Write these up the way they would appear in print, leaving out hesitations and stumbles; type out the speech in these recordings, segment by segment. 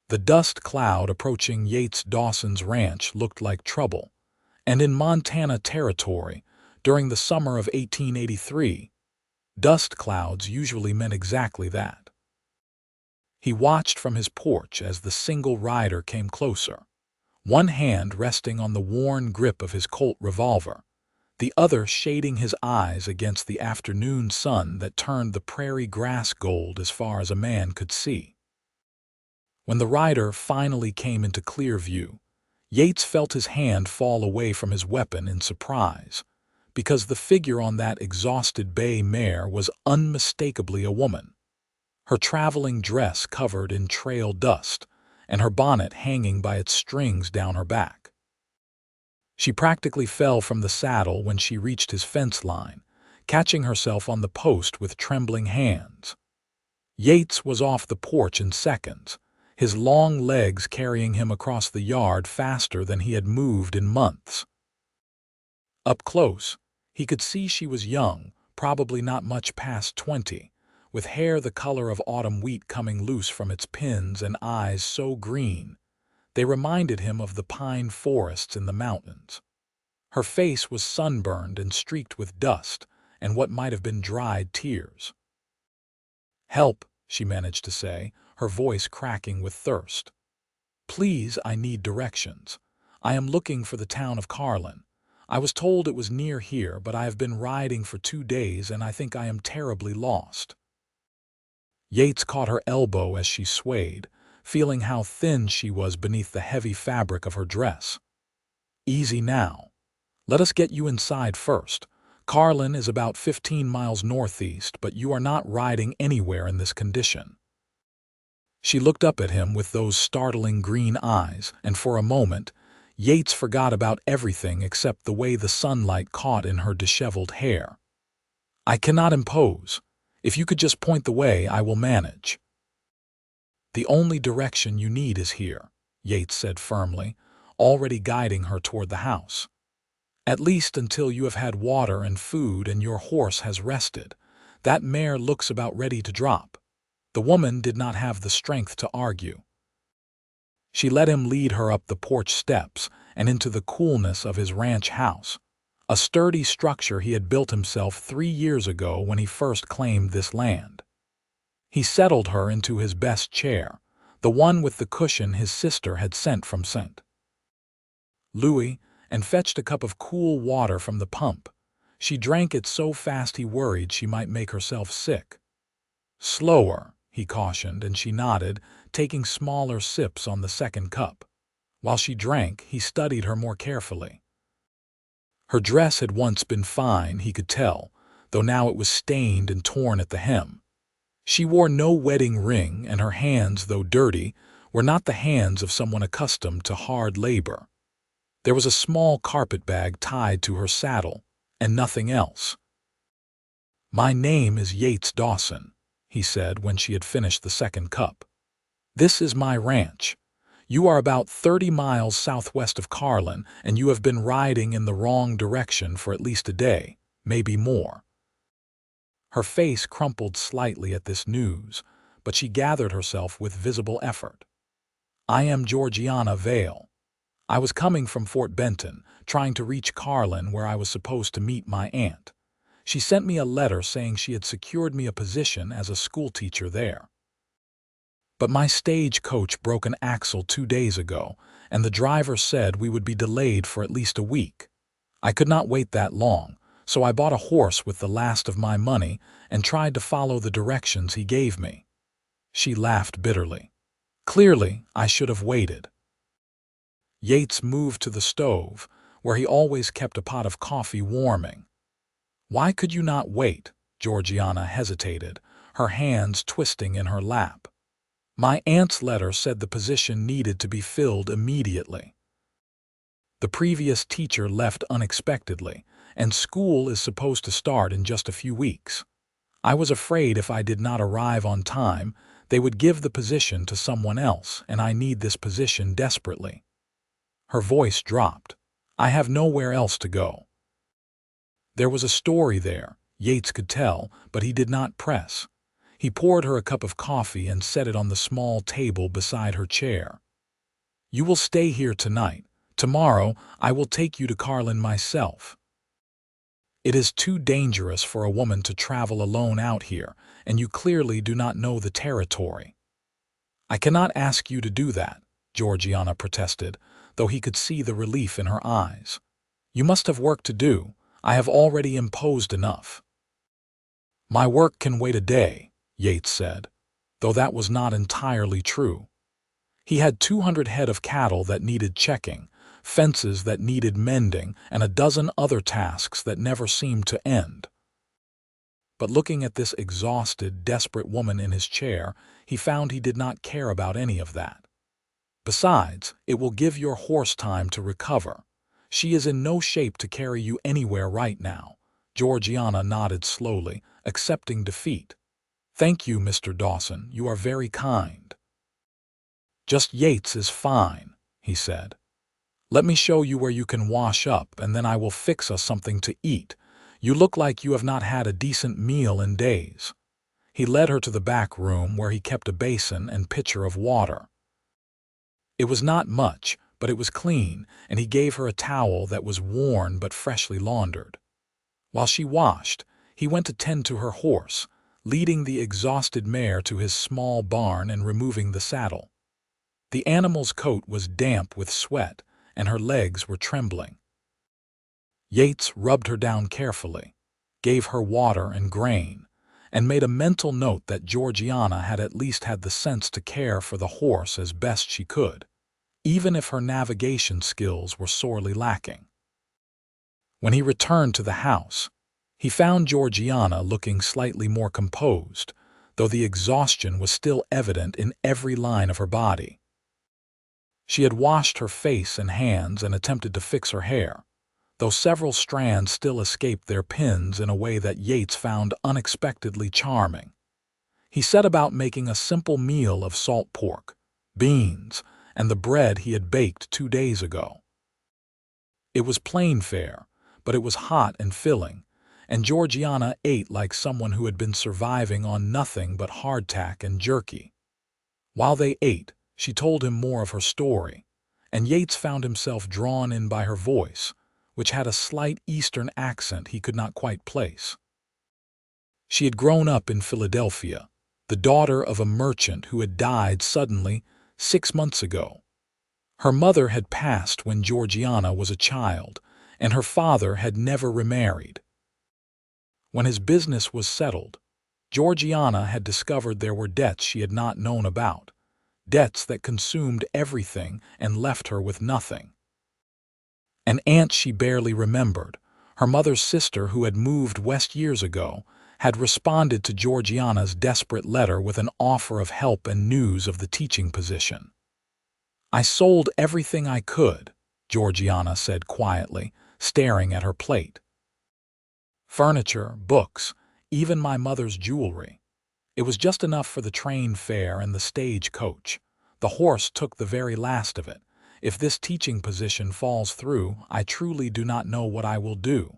The dust cloud approaching Yates Dawson's ranch looked like trouble, and in Montana Territory, during the summer of 1883, dust clouds usually meant exactly that. He watched from his porch as the single rider came closer, one hand resting on the worn grip of his Colt revolver, the other shading his eyes against the afternoon sun that turned the prairie grass gold as far as a man could see. When the rider finally came into clear view, Yates felt his hand fall away from his weapon in surprise, because the figure on that exhausted bay mare was unmistakably a woman, her traveling dress covered in trail dust and her bonnet hanging by its strings down her back. She practically fell from the saddle when she reached his fence line, catching herself on the post with trembling hands. Yates was off the porch in seconds, his long legs carrying him across the yard faster than he had moved in months. Up close, he could see she was young, probably not much past 20, with hair the color of autumn wheat coming loose from its pins and eyes so green they reminded him of the pine forests in the mountains. Her face was sunburned and streaked with dust and what might have been dried tears. "Help," she managed to say, her voice cracking with thirst. "Please, I need directions. I am looking for the town of Carlin. I was told it was near here, but I have been riding for 2 days and I think I am terribly lost." Yates caught her elbow as she swayed, feeling how thin she was beneath the heavy fabric of her dress. "Easy now. Let us get you inside first. Carlin is about 15 miles northeast, but you are not riding anywhere in this condition." She looked up at him with those startling green eyes, and for a moment, Yates forgot about everything except the way the sunlight caught in her disheveled hair. "I cannot impose. If you could just point the way, I will manage." "The only direction you need is here," Yates said firmly, already guiding her toward the house. "At least until you have had water and food and your horse has rested. That mare looks about ready to drop." The woman did not have the strength to argue. She let him lead her up the porch steps and into the coolness of his ranch house, a sturdy structure he had built himself 3 years ago when he first claimed this land. He settled her into his best chair, the one with the cushion his sister had sent from St. Louis, and fetched a cup of cool water from the pump. She drank it so fast he worried she might make herself sick. "Slower," he cautioned, and she nodded, taking smaller sips on the second cup. While she drank, he studied her more carefully. Her dress had once been fine, he could tell, though now it was stained and torn at the hem. She wore no wedding ring, and her hands, though dirty, were not the hands of someone accustomed to hard labor. There was a small carpetbag tied to her saddle, and nothing else. "My name is Yates Dawson," he said when she had finished the second cup. "This is my ranch. You are about 30 miles southwest of Carlin, and you have been riding in the wrong direction for at least a day, maybe more." Her face crumpled slightly at this news, but she gathered herself with visible effort. "I am Georgiana Vale. I was coming from Fort Benton, trying to reach Carlin where I was supposed to meet my aunt. She sent me a letter saying she had secured me a position as a schoolteacher there. But my stagecoach broke an axle 2 days ago, and the driver said we would be delayed for at least a week. I could not wait that long, so I bought a horse with the last of my money and tried to follow the directions he gave me." She laughed bitterly. "Clearly, I should have waited." Yates moved to the stove, where he always kept a pot of coffee warming. "Why could you not wait?" Georgiana hesitated, her hands twisting in her lap. "My aunt's letter said the position needed to be filled immediately. The previous teacher left unexpectedly, and school is supposed to start in just a few weeks. I was afraid if I did not arrive on time, they would give the position to someone else, and I need this position desperately." Her voice dropped. "I have nowhere else to go." There was a story there, Yates could tell, but he did not press. He poured her a cup of coffee and set it on the small table beside her chair. "You will stay here tonight. Tomorrow, I will take you to Carlin myself. It is too dangerous for a woman to travel alone out here, and you clearly do not know the territory." "I cannot ask you to do that," Georgiana protested, though he could see the relief in her eyes. "You must have work to do. I have already imposed enough." "My work can wait a day," Yates said, though that was not entirely true. He had 200 head of cattle that needed checking, fences that needed mending, and a dozen other tasks that never seemed to end. But looking at this exhausted, desperate woman in his chair, he found he did not care about any of that. "Besides, it will give your horse time to recover. She is in no shape to carry you anywhere right now." Georgiana nodded slowly, accepting defeat. "Thank you, Mr. Dawson. You are very kind." "Just Yates is fine," he said. "Let me show you where you can wash up, and then I will fix us something to eat. You look like you have not had a decent meal in days." He led her to the back room where he kept a basin and pitcher of water. It was not much, but it was clean, and he gave her a towel that was worn but freshly laundered. While she washed, he went to tend to her horse, leading the exhausted mare to his small barn and removing the saddle. The animal's coat was damp with sweat, and her legs were trembling. Yates rubbed her down carefully, gave her water and grain, and made a mental note that Georgiana had at least had the sense to care for the horse as best she could, even if her navigation skills were sorely lacking. When he returned to the house, he found Georgiana looking slightly more composed, though the exhaustion was still evident in every line of her body. She had washed her face and hands and attempted to fix her hair, though several strands still escaped their pins in a way that Yates found unexpectedly charming. He set about making a simple meal of salt pork, beans, and the bread he had baked 2 days ago. It was plain fare, but it was hot and filling, and Georgiana ate like someone who had been surviving on nothing but hardtack and jerky. While they ate, she told him more of her story, and Yates found himself drawn in by her voice, which had a slight Eastern accent he could not quite place. She had grown up in Philadelphia, the daughter of a merchant who had died suddenly 6 months ago. Her mother had passed when Georgiana was a child, and her father had never remarried. When his business was settled, Georgiana had discovered there were debts she had not known about, debts that consumed everything and left her with nothing. An aunt she barely remembered, her mother's sister who had moved west years ago, had responded to Georgiana's desperate letter with an offer of help and news of the teaching position. "I sold everything I could," Georgiana said quietly, staring at her plate. "Furniture, books, even my mother's jewelry. It was just enough for the train fare and the stage coach. The horse took the very last of it. If this teaching position falls through, I truly do not know what I will do."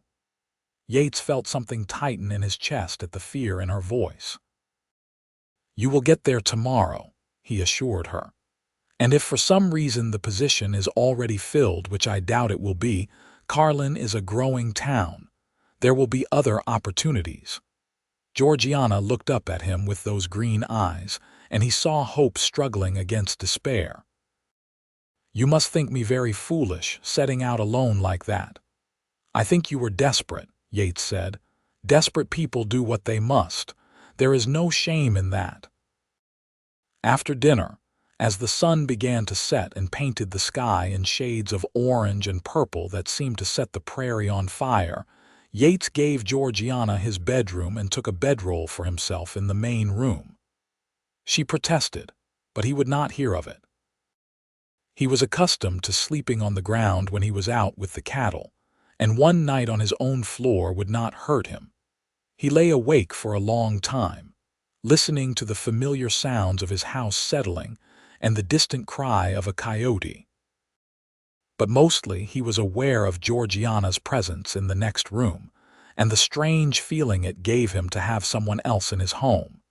Yates felt something tighten in his chest at the fear in her voice. "You will get there tomorrow," he assured her. "And if for some reason the position is already filled, which I doubt it will be, Carlin is a growing town. There will be other opportunities." Georgiana looked up at him with those green eyes, and he saw hope struggling against despair. "You must think me very foolish, setting out alone like that." "I think you were desperate," Yates said. "Desperate people do what they must. There is no shame in that." After dinner, as the sun began to set and painted the sky in shades of orange and purple that seemed to set the prairie on fire, Yates gave Georgiana his bedroom and took a bedroll for himself in the main room. She protested, but he would not hear of it. He was accustomed to sleeping on the ground when he was out with the cattle, and one night on his own floor would not hurt him. He lay awake for a long time, listening to the familiar sounds of his house settling and the distant cry of a coyote. But mostly he was aware of Georgiana's presence in the next room, and the strange feeling it gave him to have someone else in his home.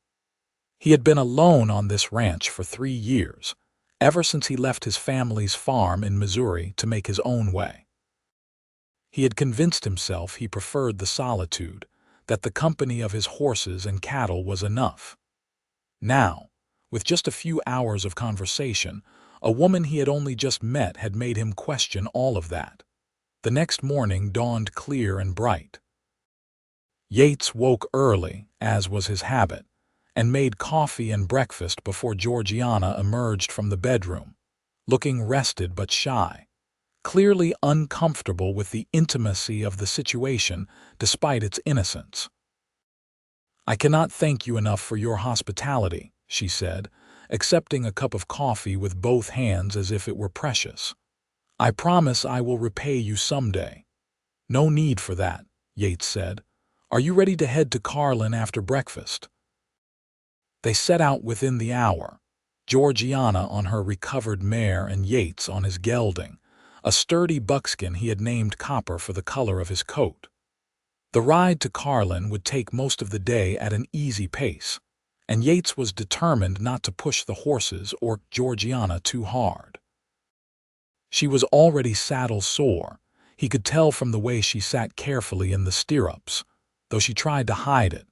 He had been alone on this ranch for 3 years, ever since he left his family's farm in Missouri to make his own way. He had convinced himself he preferred the solitude, that the company of his horses and cattle was enough. Now, with just a few hours of conversation, a woman he had only just met had made him question all of that. The next morning dawned clear and bright. Yates woke early, as was his habit, and made coffee and breakfast before Georgiana emerged from the bedroom, looking rested but shy, clearly uncomfortable with the intimacy of the situation despite its innocence. "I cannot thank you enough for your hospitality," she said, accepting a cup of coffee with both hands as if it were precious. "I promise I will repay you someday." "No need for that," Yates said. "Are you ready to head to Carlin after breakfast?" They set out within the hour, Georgiana on her recovered mare and Yates on his gelding, a sturdy buckskin he had named Copper for the color of his coat. The ride to Carlin would take most of the day at an easy pace, and Yates was determined not to push the horses or Georgiana too hard. She was already saddle-sore. He could tell from the way she sat carefully in the stirrups, though she tried to hide it.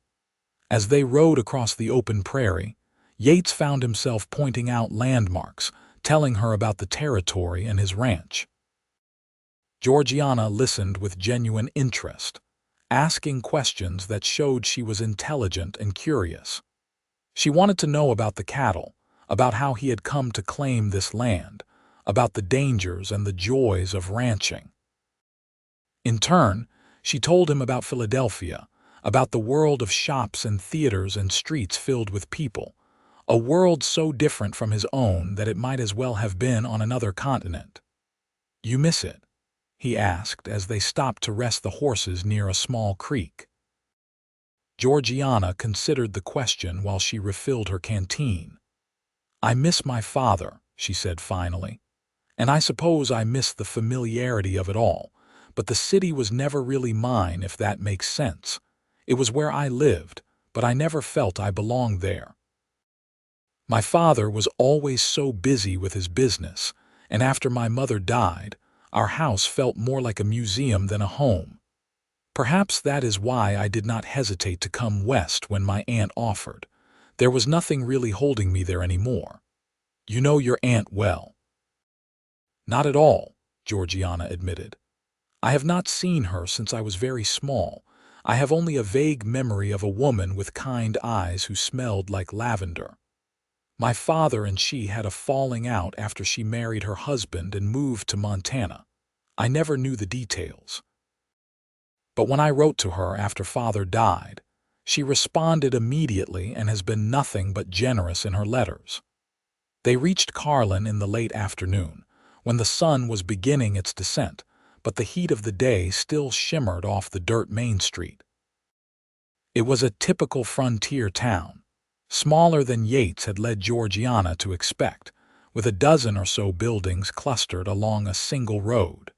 As they rode across the open prairie, Yates found himself pointing out landmarks, telling her about the territory and his ranch. Georgiana listened with genuine interest, asking questions that showed she was intelligent and curious. She wanted to know about the cattle, about how he had come to claim this land, about the dangers and the joys of ranching. In turn, she told him about Philadelphia, about the world of shops and theaters and streets filled with people, a world so different from his own that it might as well have been on another continent. "You miss it?" he asked as they stopped to rest the horses near a small creek. Georgiana considered the question while she refilled her canteen. "I miss my father," she said finally, "and I suppose I miss the familiarity of it all, but the city was never really mine, if that makes sense. It was where I lived, but I never felt I belonged there. My father was always so busy with his business, and after my mother died, our house felt more like a museum than a home. Perhaps that is why I did not hesitate to come west when my aunt offered. There was nothing really holding me there anymore. You know your aunt well." "Not at all," Georgiana admitted. "I have not seen her since I was very small. I have only a vague memory of a woman with kind eyes who smelled like lavender. My father and she had a falling out after she married her husband and moved to Montana. I never knew the details. But when I wrote to her after father died, she responded immediately and has been nothing but generous in her letters." They reached Carlin in the late afternoon, when the sun was beginning its descent, but the heat of the day still shimmered off the dirt Main Street. It was a typical frontier town, smaller than Yates had led Georgiana to expect, with a dozen or so buildings clustered along a single road.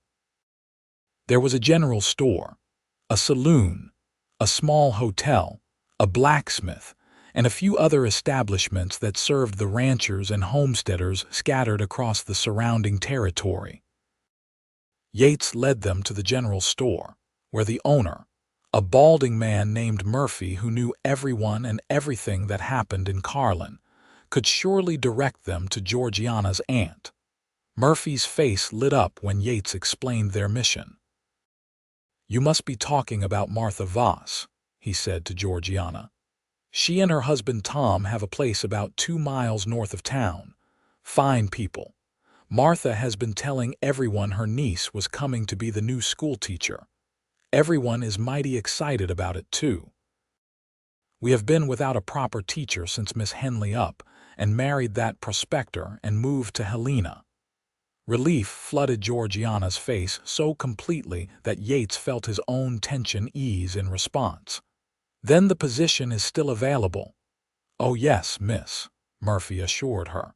There was a general store, a saloon, a small hotel, a blacksmith, and a few other establishments that served the ranchers and homesteaders scattered across the surrounding territory. Yates led them to the general store, where the owner, a balding man named Murphy who knew everyone and everything that happened in Carlin, could surely direct them to Georgiana's aunt. Murphy's face lit up when Yates explained their mission. "You must be talking about Martha Voss," he said to Georgiana. "She and her husband Tom have a place about 2 miles north of town. Fine people. Martha has been telling everyone her niece was coming to be the new school teacher. Everyone is mighty excited about it, too. We have been without a proper teacher since Miss Henley up and married that prospector and moved to Helena." Relief flooded Georgiana's face so completely that Yates felt his own tension ease in response. "Then the position is still available?" "Oh yes, miss," Murphy assured her.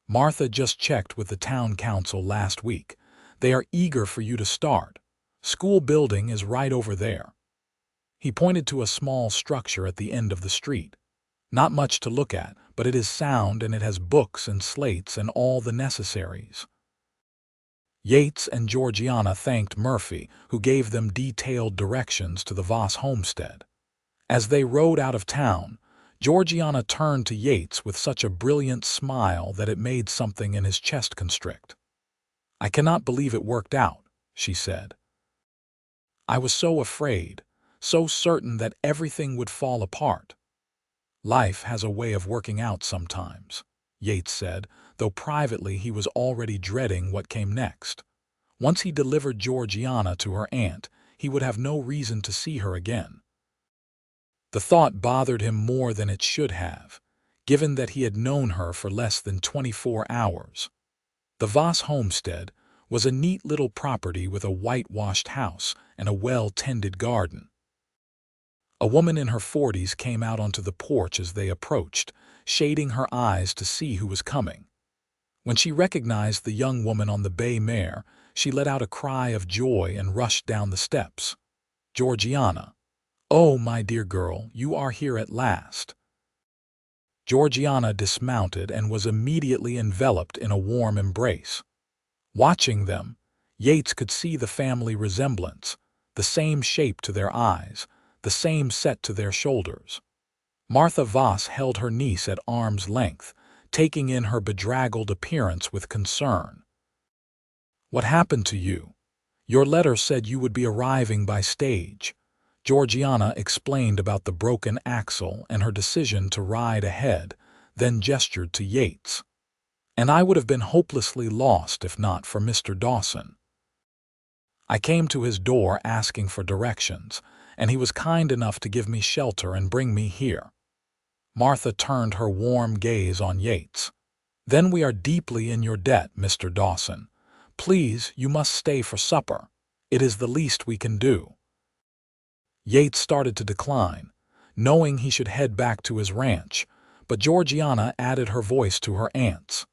"Martha just checked with the town council last week. They are eager for you to start. School building is right over there." He pointed to a small structure at the end of the street. Not much to look at, but it is sound and it has books and slates and all the necessaries." Yates and Georgiana thanked Murphy, who gave them detailed directions to the Voss homestead. As they rode out of town, Georgiana turned to Yates with such a brilliant smile that it made something in his chest constrict. "I cannot believe it worked out," she said. "I was so afraid, so certain that everything would fall apart." "Life has a way of working out sometimes," Yates said, though privately he was already dreading what came next. Once he delivered Georgiana to her aunt, he would have no reason to see her again. The thought bothered him more than it should have, given that he had known her for less than 24 hours. The Voss homestead was a neat little property with a whitewashed house and a well-tended garden. A woman in her 40s came out onto the porch as they approached, shading her eyes to see who was coming. When she recognized the young woman on the bay mare, she let out a cry of joy and rushed down the steps. "Georgiana! Oh, my dear girl, you are here at last." Georgiana dismounted and was immediately enveloped in a warm embrace. Watching them, Yates could see the family resemblance, the same shape to their eyes, the same set to their shoulders. Martha Voss held her niece at arm's length, taking in her bedraggled appearance with concern. "What happened to you? Your letter said you would be arriving by stage." Georgiana explained about the broken axle and her decision to ride ahead, then gestured to Yates. "And I would have been hopelessly lost if not for Mr. Dawson. I came to his door asking for directions, and he was kind enough to give me shelter and bring me here." Martha turned her warm gaze on Yates. "Then we are deeply in your debt, Mr. Dawson. Please, you must stay for supper. It is the least we can do." Yates started to decline, knowing he should head back to his ranch, but Georgiana added her voice to her aunt's.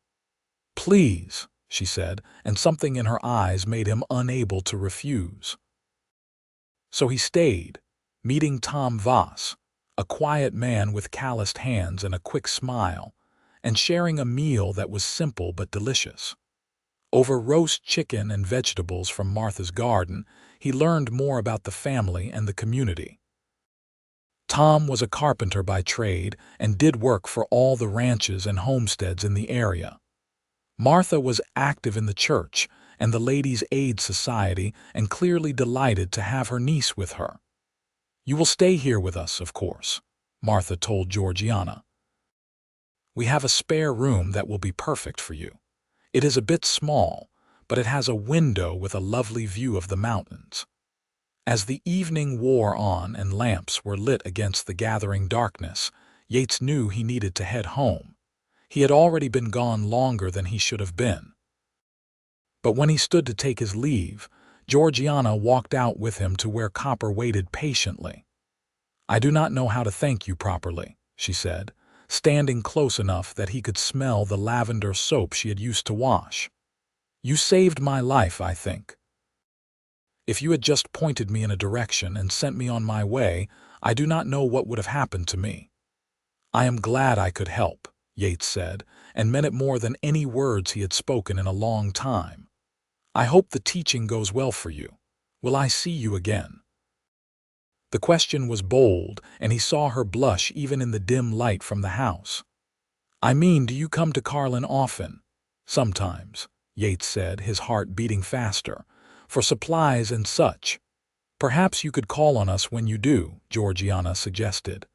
"Please," she said, and something in her eyes made him unable to refuse. So he stayed, meeting Tom Voss, a quiet man with calloused hands and a quick smile, and sharing a meal that was simple but delicious. Over roast chicken and vegetables from Martha's garden, he learned more about the family and the community. Tom was a carpenter by trade and did work for all the ranches and homesteads in the area. Martha was active in the church and the Ladies' Aid Society and clearly delighted to have her niece with her. "You will stay here with us, of course," Martha told Georgiana. "We have a spare room that will be perfect for you. It is a bit small, but it has a window with a lovely view of the mountains." As the evening wore on and lamps were lit against the gathering darkness, Yates knew he needed to head home. He had already been gone longer than he should have been. But when he stood to take his leave, Georgiana walked out with him to where Copper waited patiently. "I do not know how to thank you properly," she said, standing close enough that he could smell the lavender soap she had used to wash. "You saved my life, I think. If you had just pointed me in a direction and sent me on my way, I do not know what would have happened to me." "I am glad I could help," Yates said, and meant it more than any words he had spoken in a long time. "I hope the teaching goes well for you. Will I see you again?" The question was bold, and he saw her blush even in the dim light from the house. "I mean, do you come to Carlin often?" "Sometimes," Yates said, his heart beating faster. "For supplies and such." "Perhaps you could call on us when you do," Georgiana suggested.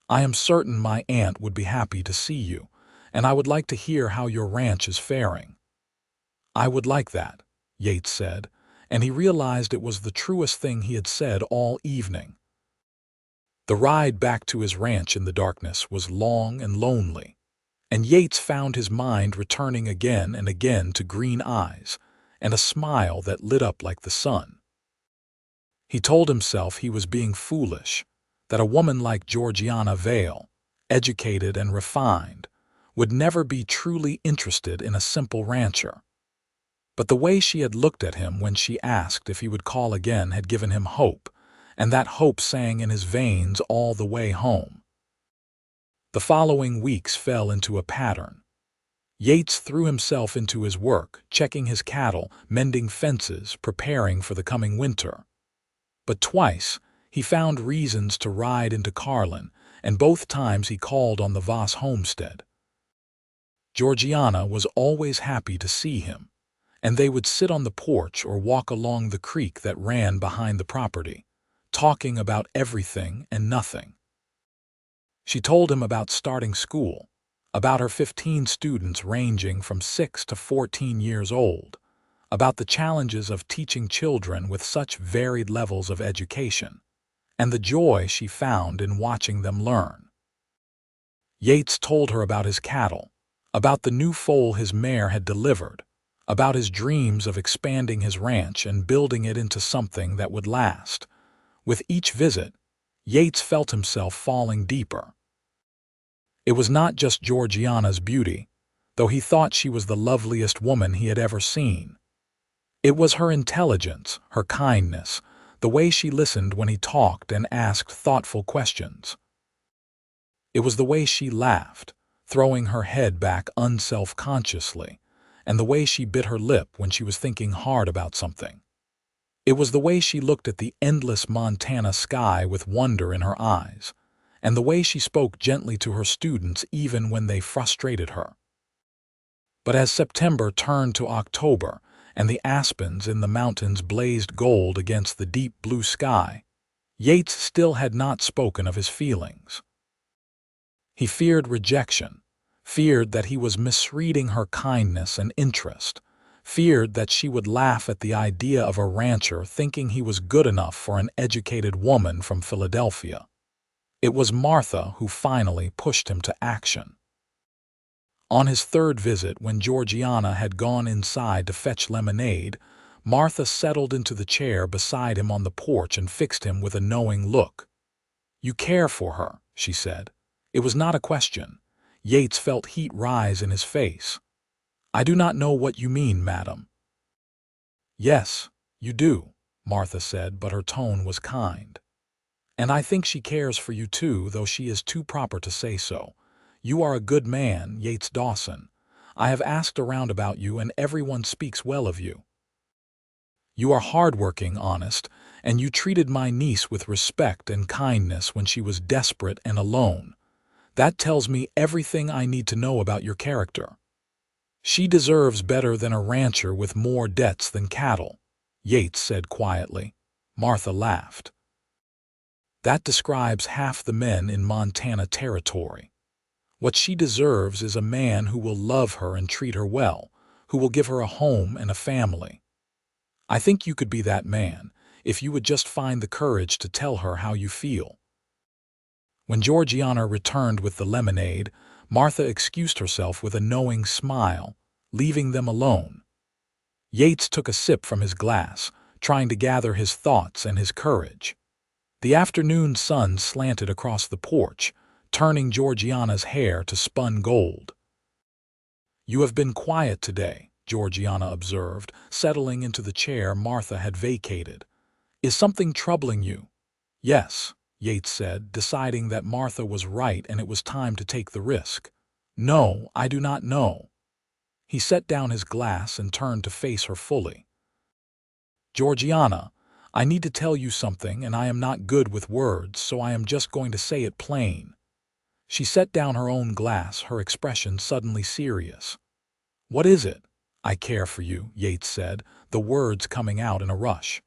"I am certain my aunt would be happy to see you, and I would like to hear how your ranch is faring." "I would like that," Yates said, and he realized it was the truest thing he had said all evening. The ride back to his ranch in the darkness was long and lonely, and Yates found his mind returning again and again to green eyes and a smile that lit up like the sun. He told himself he was being foolish, that a woman like Georgiana Vale, educated and refined, would never be truly interested in a simple rancher. But the way she had looked at him when she asked if he would call again had given him hope, and that hope sang in his veins all the way home. The following weeks fell into a pattern. Yates threw himself into his work, checking his cattle, mending fences, preparing for the coming winter. But twice, he found reasons to ride into Carlin, and both times he called on the Voss homestead. Georgiana was always happy to see him, and they would sit on the porch or walk along the creek that ran behind the property, talking about everything and nothing. She told him about starting school, about her 15 students ranging from 6 to 14 years old, about the challenges of teaching children with such varied levels of education, and the joy she found in watching them learn. Yates told her about his cattle, about the new foal his mare had delivered, about his dreams of expanding his ranch and building it into something that would last. With each visit, Yates felt himself falling deeper. It was not just Georgiana's beauty, though he thought she was the loveliest woman he had ever seen. It was her intelligence, her kindness, the way she listened when he talked and asked thoughtful questions. It was the way she laughed, throwing her head back unself-consciously, and the way she bit her lip when she was thinking hard about something. It was the way she looked at the endless Montana sky with wonder in her eyes, and the way she spoke gently to her students even when they frustrated her. But as September turned to October, and the aspens in the mountains blazed gold against the deep blue sky, Yates still had not spoken of his feelings. He feared rejection, feared that he was misreading her kindness and interest, feared that she would laugh at the idea of a rancher thinking he was good enough for an educated woman from Philadelphia. It was Martha who finally pushed him to action. On his third visit, when Georgiana had gone inside to fetch lemonade, Martha settled into the chair beside him on the porch and fixed him with a knowing look. "You care for her," she said. It was not a question. Yates felt heat rise in his face. "I do not know what you mean, madam." "Yes, you do," Martha said, but her tone was kind. "And I think she cares for you too, though she is too proper to say so. You are a good man, Yates Dawson. I have asked around about you, and everyone speaks well of you. You are hardworking, honest, and you treated my niece with respect and kindness when she was desperate and alone. That tells me everything I need to know about your character. She deserves better than a rancher with more debts than cattle," Yates said quietly. Martha laughed. "That describes half the men in Montana Territory. What she deserves is a man who will love her and treat her well, who will give her a home and a family. I think you could be that man, if you would just find the courage to tell her how you feel." When Georgiana returned with the lemonade, Martha excused herself with a knowing smile, leaving them alone. Yates took a sip from his glass, trying to gather his thoughts and his courage. The afternoon sun slanted across the porch, turning Georgiana's hair to spun gold. "You have been quiet today," Georgiana observed, settling into the chair Martha had vacated. "Is something troubling you?" "Yes," Yates said, deciding that Martha was right and it was time to take the risk. "No, I do not know." He set down his glass and turned to face her fully. "Georgiana, I need to tell you something, and I am not good with words, so I am just going to say it plain." She set down her own glass, her expression suddenly serious. "What is it?" "I care for you," Yates said, the words coming out in a rush.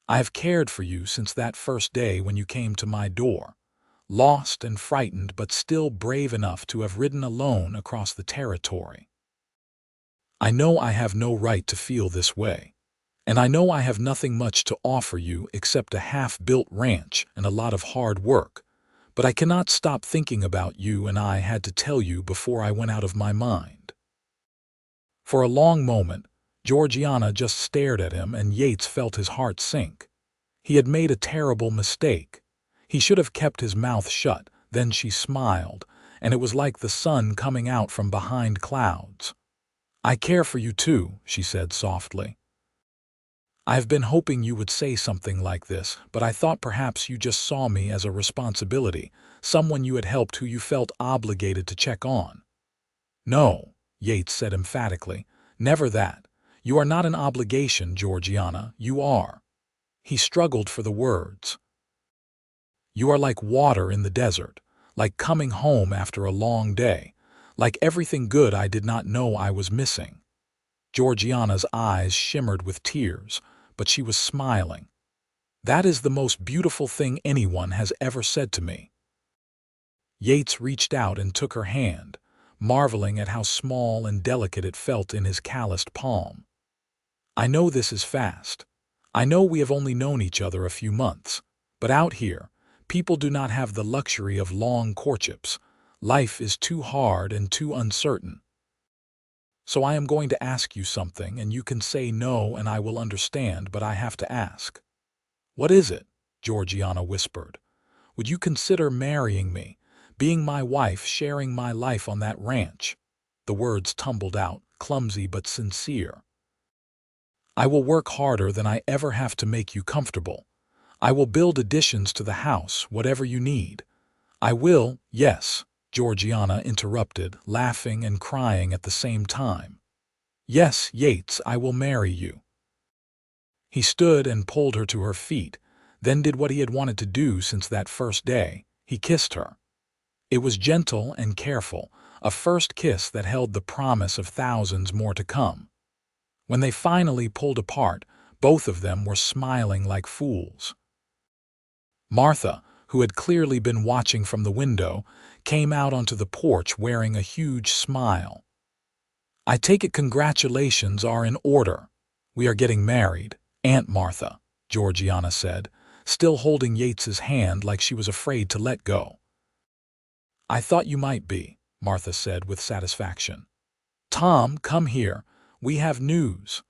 "I have cared for you since that first day when you came to my door, lost and frightened but still brave enough to have ridden alone across the territory. I know I have no right to feel this way, and I know I have nothing much to offer you except a half-built ranch and a lot of hard work, but I cannot stop thinking about you, and I had to tell you before I went out of my mind." For a long moment, Georgiana just stared at him, and Yates felt his heart sink. He had made a terrible mistake. He should have kept his mouth shut. Then she smiled, and it was like the sun coming out from behind clouds. "I care for you too," she said softly. "I have been hoping you would say something like this, but I thought perhaps you just saw me as a responsibility, someone you had helped who you felt obligated to check on. No, Yates said emphatically, never that. You are not an obligation, Georgiana, you are. He struggled for the words. You are like water in the desert, like coming home after a long day, like everything good I did not know I was missing. Georgiana's eyes shimmered with tears, but she was smiling. That is the most beautiful thing anyone has ever said to me. Yates reached out and took her hand, marveling at how small and delicate it felt in his calloused palm. I know this is fast. I know we have only known each other a few months, but out here, people do not have the luxury of long courtships. Life is too hard and too uncertain. So I am going to ask you something, and you can say no and I will understand, but I have to ask. What is it? Georgiana whispered. Would you consider marrying me, being my wife, sharing my life on that ranch? The words tumbled out, clumsy but sincere. I will work harder than I ever have to make you comfortable. I will build additions to the house, whatever you need. I will, yes, Georgiana interrupted, laughing and crying at the same time. Yes, Yates, I will marry you. He stood and pulled her to her feet, then did what he had wanted to do since that first day. He kissed her. It was gentle and careful, a first kiss that held the promise of thousands more to come. When they finally pulled apart, both of them were smiling like fools. Martha, who had clearly been watching from the window, came out onto the porch wearing a huge smile. I take it congratulations are in order. We are getting married, Aunt Martha, Georgiana said, still holding Yates's hand like she was afraid to let go. I thought you might be, Martha said with satisfaction. Tom, come here. We have news.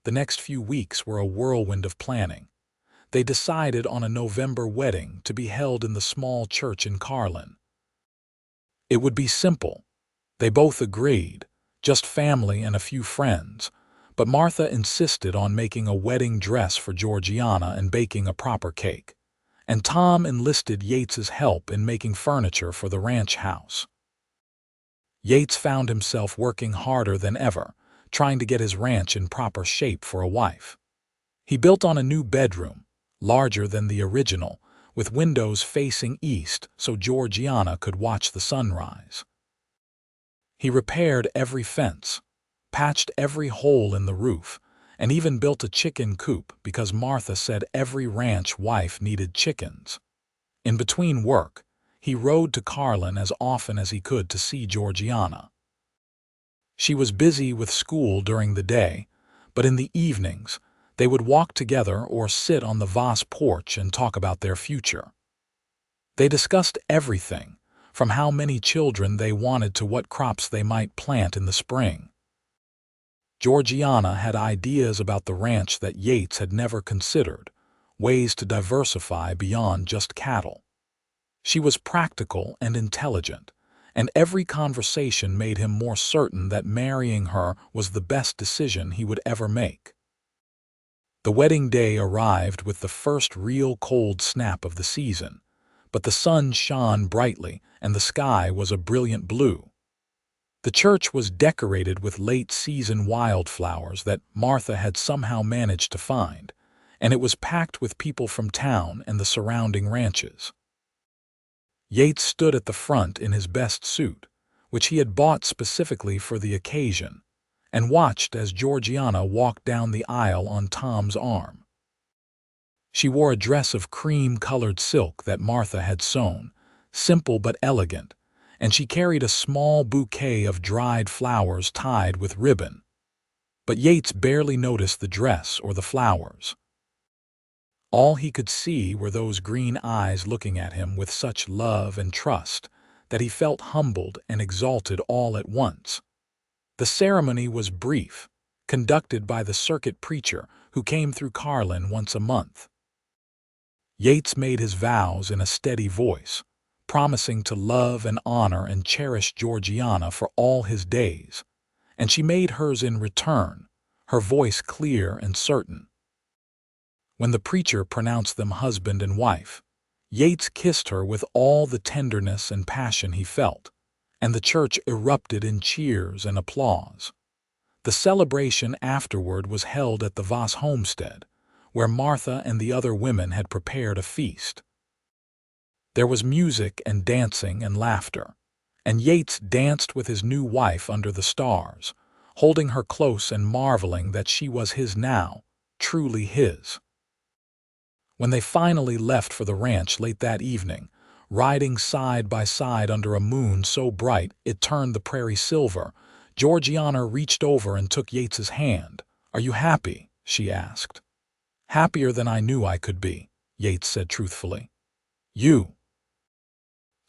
The next few weeks were a whirlwind of planning. They decided on a November wedding to be held in the small church in Carlin. It would be simple. They both agreed, just family and a few friends, but Martha insisted on making a wedding dress for Georgiana and baking a proper cake, and Tom enlisted Yates's help in making furniture for the ranch house. Yates found himself working harder than ever, trying to get his ranch in proper shape for a wife. He built on a new bedroom, larger than the original, with windows facing east so Georgiana could watch the sunrise. He repaired every fence, patched every hole in the roof, and even built a chicken coop because Martha said every ranch wife needed chickens. In between work, he rode to Carlin as often as he could to see Georgiana. She was busy with school during the day, but in the evenings, they would walk together or sit on the Voss porch and talk about their future. They discussed everything, from how many children they wanted to what crops they might plant in the spring. Georgiana had ideas about the ranch that Yates had never considered, ways to diversify beyond just cattle. She was practical and intelligent, and every conversation made him more certain that marrying her was the best decision he would ever make. The wedding day arrived with the first real cold snap of the season, but the sun shone brightly and the sky was a brilliant blue. The church was decorated with late-season wildflowers that Martha had somehow managed to find, and it was packed with people from town and the surrounding ranches. Yates stood at the front in his best suit, which he had bought specifically for the occasion, and watched as Georgiana walked down the aisle on Tom's arm. She wore a dress of cream-colored silk that Martha had sewn, simple but elegant, and she carried a small bouquet of dried flowers tied with ribbon. But Yates barely noticed the dress or the flowers. All he could see were those green eyes looking at him with such love and trust that he felt humbled and exalted all at once. The ceremony was brief, conducted by the circuit preacher who came through Carlin once a month. Yates made his vows in a steady voice, promising to love and honor and cherish Georgiana for all his days, and she made hers in return, her voice clear and certain. When the preacher pronounced them husband and wife, Yates kissed her with all the tenderness and passion he felt, and the church erupted in cheers and applause. The celebration afterward was held at the Voss homestead, where Martha and the other women had prepared a feast. There was music and dancing and laughter, and Yates danced with his new wife under the stars, holding her close and marveling that she was his now, truly his. When they finally left for the ranch late that evening, riding side by side under a moon so bright it turned the prairie silver, Georgiana reached over and took Yates's hand. "Are you happy?" she asked. "Happier than I knew I could be," Yates said truthfully. "You?"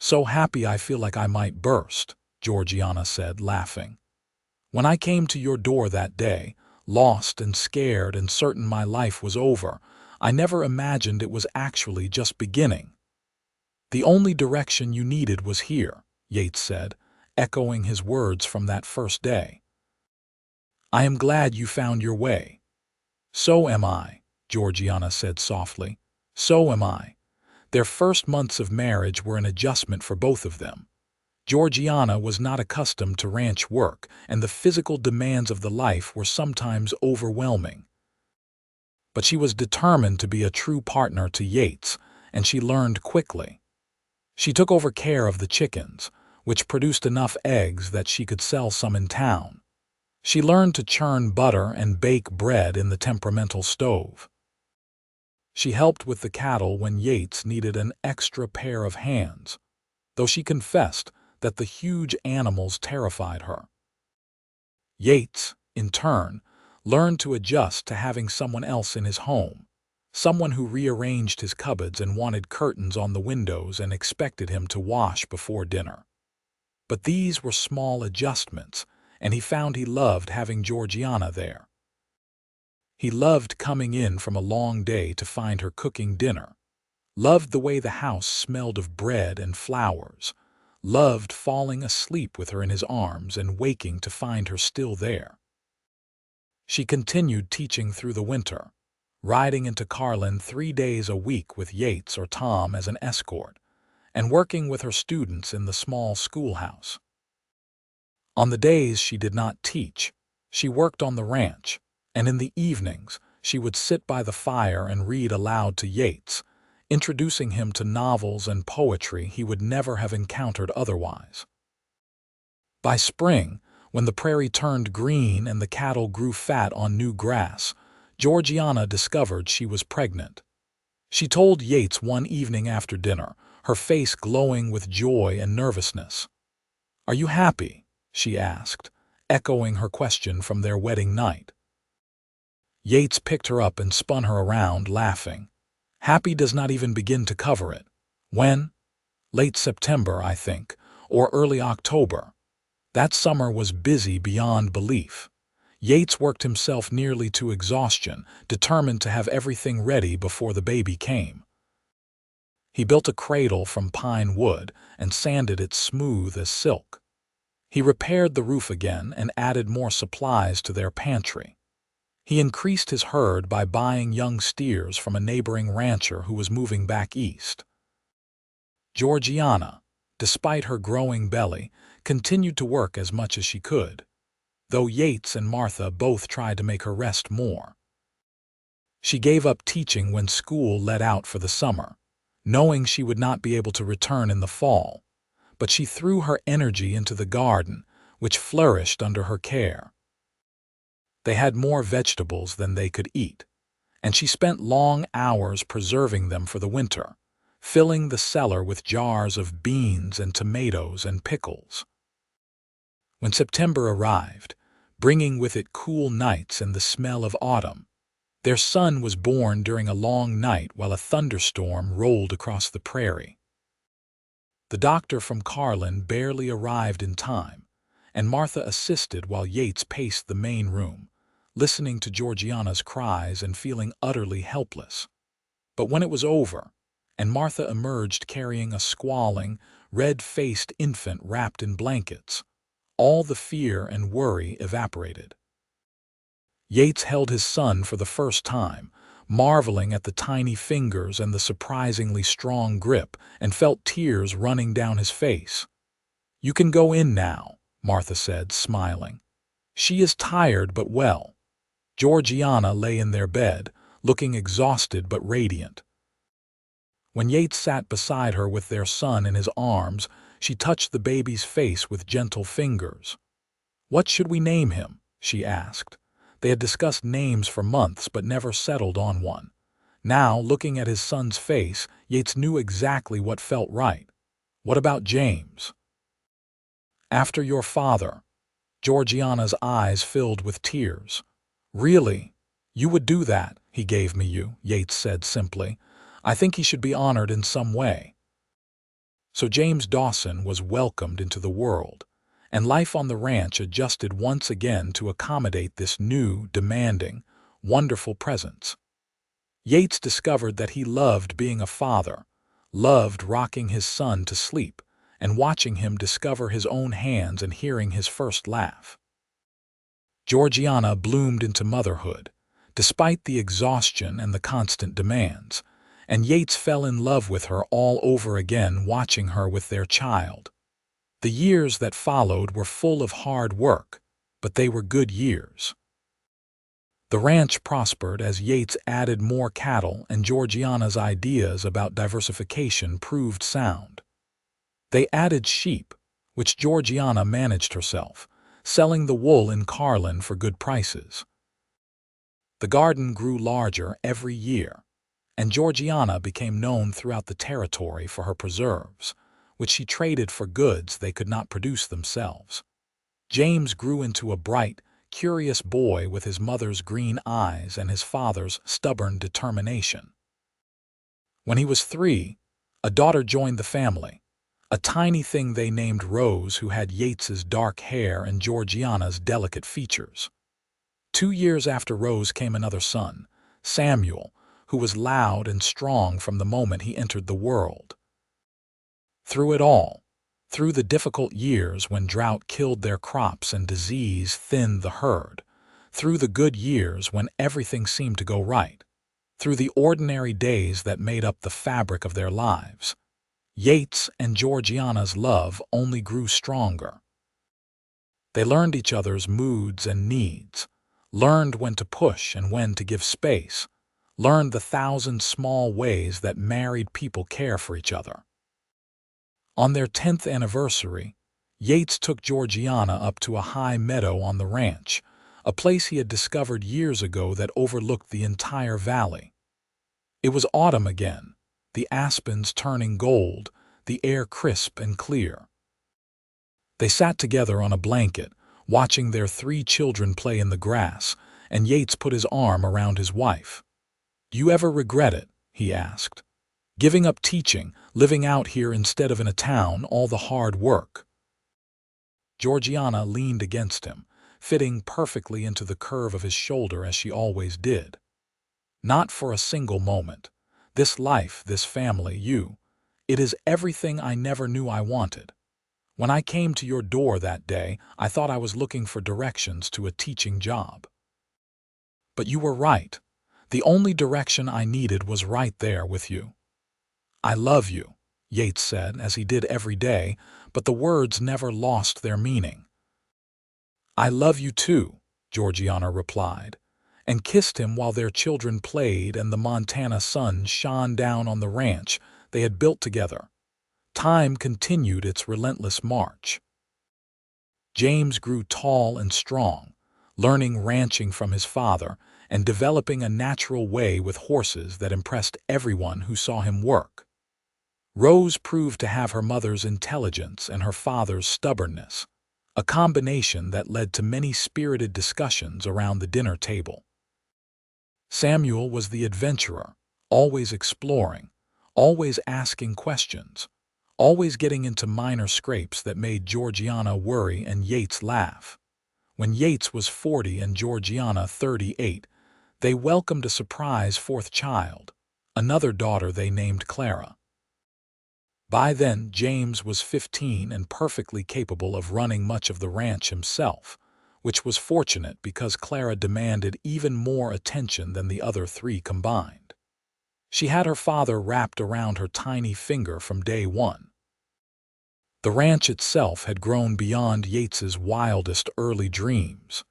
"So happy I feel like I might burst," Georgiana said, laughing. "When I came to your door that day, lost and scared and certain my life was over, I never imagined it was actually just beginning." "The only direction you needed was here," Yates said, echoing his words from that first day. "I am glad you found your way." "So am I," Georgiana said softly. "So am I." Their first months of marriage were an adjustment for both of them. Georgiana was not accustomed to ranch work, and the physical demands of the life were sometimes overwhelming. But she was determined to be a true partner to Yates, and she learned quickly. She took over care of the chickens, which produced enough eggs that she could sell some in town. She learned to churn butter and bake bread in the temperamental stove. She helped with the cattle when Yates needed an extra pair of hands, though she confessed that the huge animals terrified her. Yates, in turn, learned to adjust to having someone else in his home, someone who rearranged his cupboards and wanted curtains on the windows and expected him to wash before dinner. But these were small adjustments, and he found he loved having Georgiana there. He loved coming in from a long day to find her cooking dinner, loved the way the house smelled of bread and flowers, loved falling asleep with her in his arms and waking to find her still there. She continued teaching through the winter, riding into Carlin 3 days a week with Yates or Tom as an escort, and working with her students in the small schoolhouse. On the days she did not teach, she worked on the ranch, and in the evenings she would sit by the fire and read aloud to Yates, introducing him to novels and poetry he would never have encountered otherwise. By spring, when the prairie turned green and the cattle grew fat on new grass, Georgiana discovered she was pregnant. She told Yates one evening after dinner, her face glowing with joy and nervousness. "Are you happy?" she asked, echoing her question from their wedding night. Yates picked her up and spun her around, laughing. "Happy does not even begin to cover it. When? Late September, I think, or early October. That summer was busy beyond belief." Yates worked himself nearly to exhaustion, determined to have everything ready before the baby came. He built a cradle from pine wood and sanded it smooth as silk. He repaired the roof again and added more supplies to their pantry. He increased his herd by buying young steers from a neighboring rancher who was moving back east. Georgiana, despite her growing belly, continued to work as much as she could, though Yates and Martha both tried to make her rest more. She gave up teaching when school let out for the summer, knowing she would not be able to return in the fall, but she threw her energy into the garden, which flourished under her care. They had more vegetables than they could eat, and she spent long hours preserving them for the winter, filling the cellar with jars of beans and tomatoes and pickles. When September arrived, bringing with it cool nights and the smell of autumn, their son was born during a long night while a thunderstorm rolled across the prairie. The doctor from Carlin barely arrived in time, and Martha assisted while Yates paced the main room, listening to Georgiana's cries and feeling utterly helpless. But when it was over, and Martha emerged carrying a squalling, red-faced infant wrapped in blankets, all the fear and worry evaporated. Yates held his son for the first time, marveling at the tiny fingers and the surprisingly strong grip, and felt tears running down his face. "You can go in now," Martha said, smiling. "She is tired but well." Georgiana lay in their bed, looking exhausted but radiant. When Yates sat beside her with their son in his arms, she touched the baby's face with gentle fingers. "What should we name him?" she asked. They had discussed names for months but never settled on one. Now, looking at his son's face, Yates knew exactly what felt right. "What about James?" "After your father." Georgiana's eyes filled with tears. "Really? You would do that? He gave me you," Yates said simply. "I think he should be honored in some way." So James Dawson was welcomed into the world, and life on the ranch adjusted once again to accommodate this new, demanding, wonderful presence. Yates discovered that he loved being a father, loved rocking his son to sleep, and watching him discover his own hands and hearing his first laugh. Georgiana bloomed into motherhood, despite the exhaustion and the constant demands, and Yates fell in love with her all over again, watching her with their child. The years that followed were full of hard work, but they were good years. The ranch prospered as Yates added more cattle, and Georgiana's ideas about diversification proved sound. They added sheep, which Georgiana managed herself, selling the wool in Carlin for good prices. The garden grew larger every year, and Georgiana became known throughout the territory for her preserves, which she traded for goods they could not produce themselves. James grew into a bright, curious boy with his mother's green eyes and his father's stubborn determination. When he was 3, a daughter joined the family, a tiny thing they named Rose, who had Yates's dark hair and Georgiana's delicate features. 2 years after Rose came another son, Samuel, who was loud and strong from the moment he entered the world. Through it all, through the difficult years when drought killed their crops and disease thinned the herd, through the good years when everything seemed to go right, through the ordinary days that made up the fabric of their lives, Yates and Georgiana's love only grew stronger. They learned each other's moods and needs, learned when to push and when to give space, learned the 1,000 small ways that married people care for each other. On their 10th anniversary, Yates took Georgiana up to a high meadow on the ranch, a place he had discovered years ago that overlooked the entire valley. It was autumn again, the aspens turning gold, the air crisp and clear. They sat together on a blanket, watching their 3 children play in the grass, and Yates put his arm around his wife. "Do you ever regret it?" he asked. "Giving up teaching, living out here instead of in a town, all the hard work?" Georgiana leaned against him, fitting perfectly into the curve of his shoulder as she always did. "Not for a single moment. This life, this family, it is everything I never knew I wanted. When I came to your door that day, I thought I was looking for directions to a teaching job. But you were right. The only direction I needed was right there with you." "I love you," Yates said, as he did every day, but the words never lost their meaning. "I love you too," Georgiana replied, and kissed him while their children played and the Montana sun shone down on the ranch they had built together. Time continued its relentless march. James grew tall and strong, learning ranching from his father and developing a natural way with horses that impressed everyone who saw him work. Rose proved to have her mother's intelligence and her father's stubbornness, a combination that led to many spirited discussions around the dinner table. Samuel was the adventurer, always exploring, always asking questions, always getting into minor scrapes that made Georgiana worry and Yates laugh. When Yates was 40 and Georgiana 38, they welcomed a surprise 4th child, another daughter they named Clara. By then, James was 15 and perfectly capable of running much of the ranch himself, which was fortunate because Clara demanded even more attention than the other three combined. She had her father wrapped around her tiny finger from day one. The ranch itself had grown beyond Yates's wildest early dreams.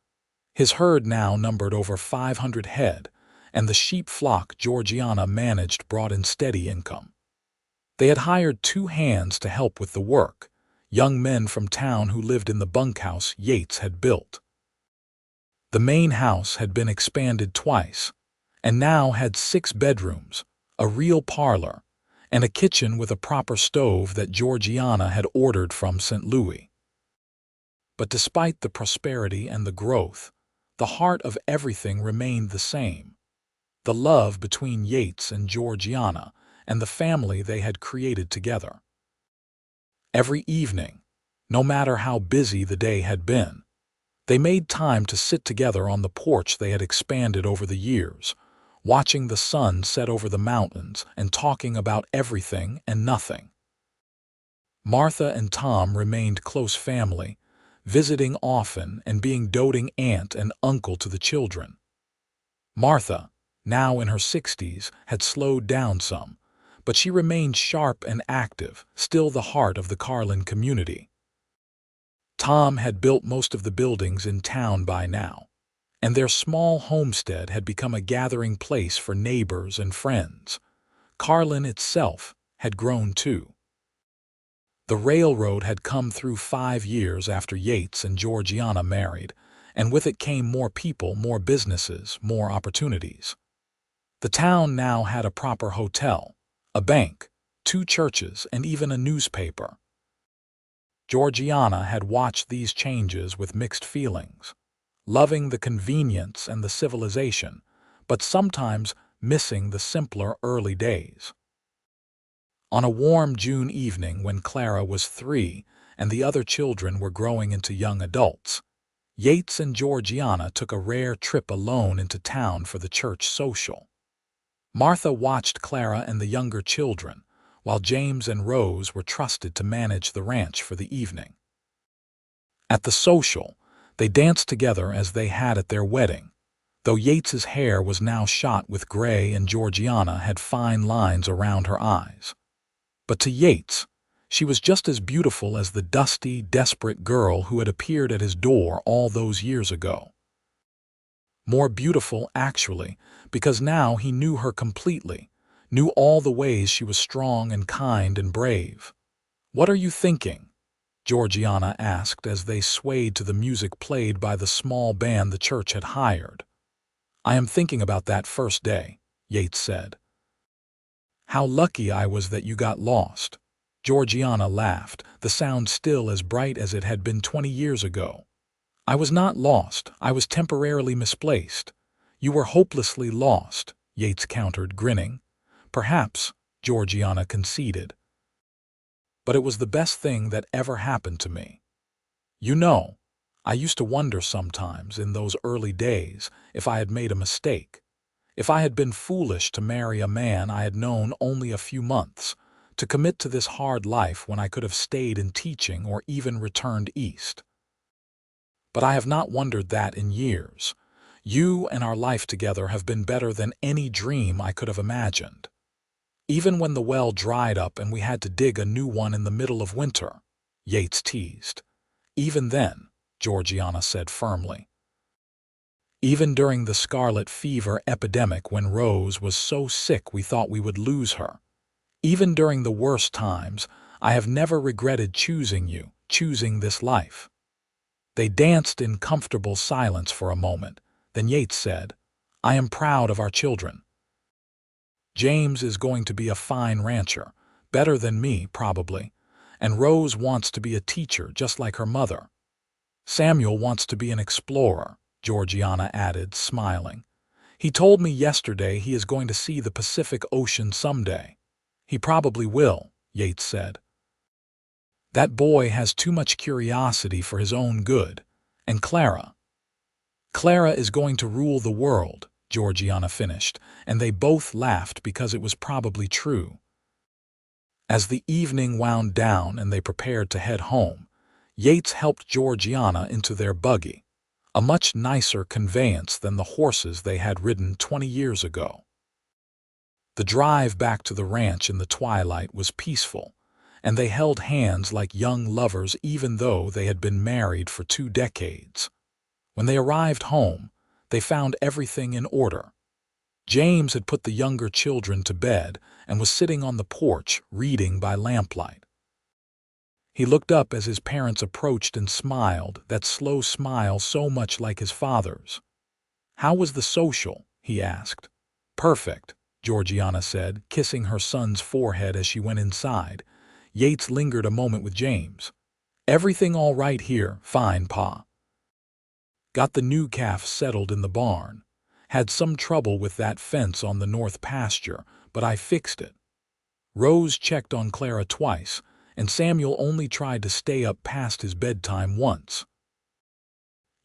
His herd now numbered over 500 head, and the sheep flock Georgiana managed brought in steady income. They had hired 2 hands to help with the work, young men from town who lived in the bunkhouse Yates had built. The main house had been expanded twice, and now had 6 bedrooms, a real parlor, and a kitchen with a proper stove that Georgiana had ordered from St. Louis. But despite the prosperity and the growth, the heart of everything remained the same: the love between Yates and Georgiana and the family they had created together. Every evening, no matter how busy the day had been, they made time to sit together on the porch they had expanded over the years, watching the sun set over the mountains and talking about everything and nothing. Martha and Tom remained close family, visiting often and being doting aunt and uncle to the children. Martha, now in her 60s, had slowed down some, but she remained sharp and active, still the heart of the Carlin community. Tom had built most of the buildings in town by now, and their small homestead had become a gathering place for neighbors and friends. Carlin itself had grown too. The railroad had come through 5 years after Yates and Georgiana married, and with it came more people, more businesses, more opportunities. The town now had a proper hotel, a bank, 2 churches, and even a newspaper. Georgiana had watched these changes with mixed feelings, loving the convenience and the civilization, but sometimes missing the simpler early days. On a warm June evening when Clara was 3 and the other children were growing into young adults, Yates and Georgiana took a rare trip alone into town for the church social. Martha watched Clara and the younger children, while James and Rose were trusted to manage the ranch for the evening. At the social, they danced together as they had at their wedding, though Yates's hair was now shot with gray and Georgiana had fine lines around her eyes. But to Yates, she was just as beautiful as the dusty, desperate girl who had appeared at his door all those years ago. More beautiful, actually, because now he knew her completely, knew all the ways she was strong and kind and brave. "What are you thinking?" Georgiana asked as they swayed to the music played by the small band the church had hired. "I am thinking about that first day," Yates said. "How lucky I was that you got lost." Georgiana laughed, the sound still as bright as it had been 20 years ago. "I was not lost, I was temporarily misplaced." "You were hopelessly lost," Yates countered, grinning. "Perhaps," Georgiana conceded. "But it was the best thing that ever happened to me. You know, I used to wonder sometimes in those early days if I had made a mistake, if I had been foolish to marry a man I had known only a few months, to commit to this hard life when I could have stayed in teaching or even returned east. But I have not wondered that in years. You and our life together have been better than any dream I could have imagined. Even when the well dried up and we had to dig a new one in the middle of winter," Yates teased. "Even then," Georgiana said firmly. "Even during the scarlet fever epidemic when Rose was so sick we thought we would lose her. Even during the worst times, I have never regretted choosing you, choosing this life." They danced in comfortable silence for a moment. Then Yates said, "I am proud of our children. James is going to be a fine rancher, better than me, probably, and Rose wants to be a teacher just like her mother. Samuel wants to be an explorer," Georgiana added, smiling. "He told me yesterday he is going to see the Pacific Ocean someday." "He probably will," Yates said. "That boy has too much curiosity for his own good. And Clara is going to rule the world," Georgiana finished, and they both laughed because it was probably true. As the evening wound down and they prepared to head home, Yates helped Georgiana into their buggy, a much nicer conveyance than the horses they had ridden 20 years ago. The drive back to the ranch in the twilight was peaceful, and they held hands like young lovers even though they had been married for 2 decades. When they arrived home, they found everything in order. James had put the younger children to bed and was sitting on the porch reading by lamplight. He looked up as his parents approached and smiled, that slow smile so much like his father's. "How was the social?" he asked. "Perfect," Georgiana said, kissing her son's forehead as she went inside. Yates lingered a moment with James. "Everything all right here?" "Fine, Pa. Got the new calf settled in the barn. Had some trouble with that fence on the north pasture, but I fixed it." Rose checked on Clara twice, and Samuel only tried to stay up past his bedtime once.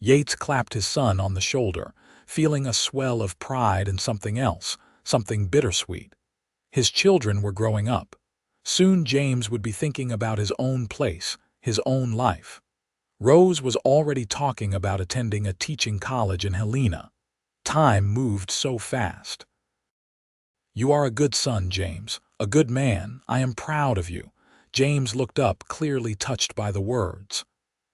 Yates clapped his son on the shoulder, feeling a swell of pride and something else, something bittersweet. His children were growing up. Soon James would be thinking about his own place, his own life. Rose was already talking about attending a teaching college in Helena. Time moved so fast. "You are a good son, James, a good man. I am proud of you." James looked up, clearly touched by the words.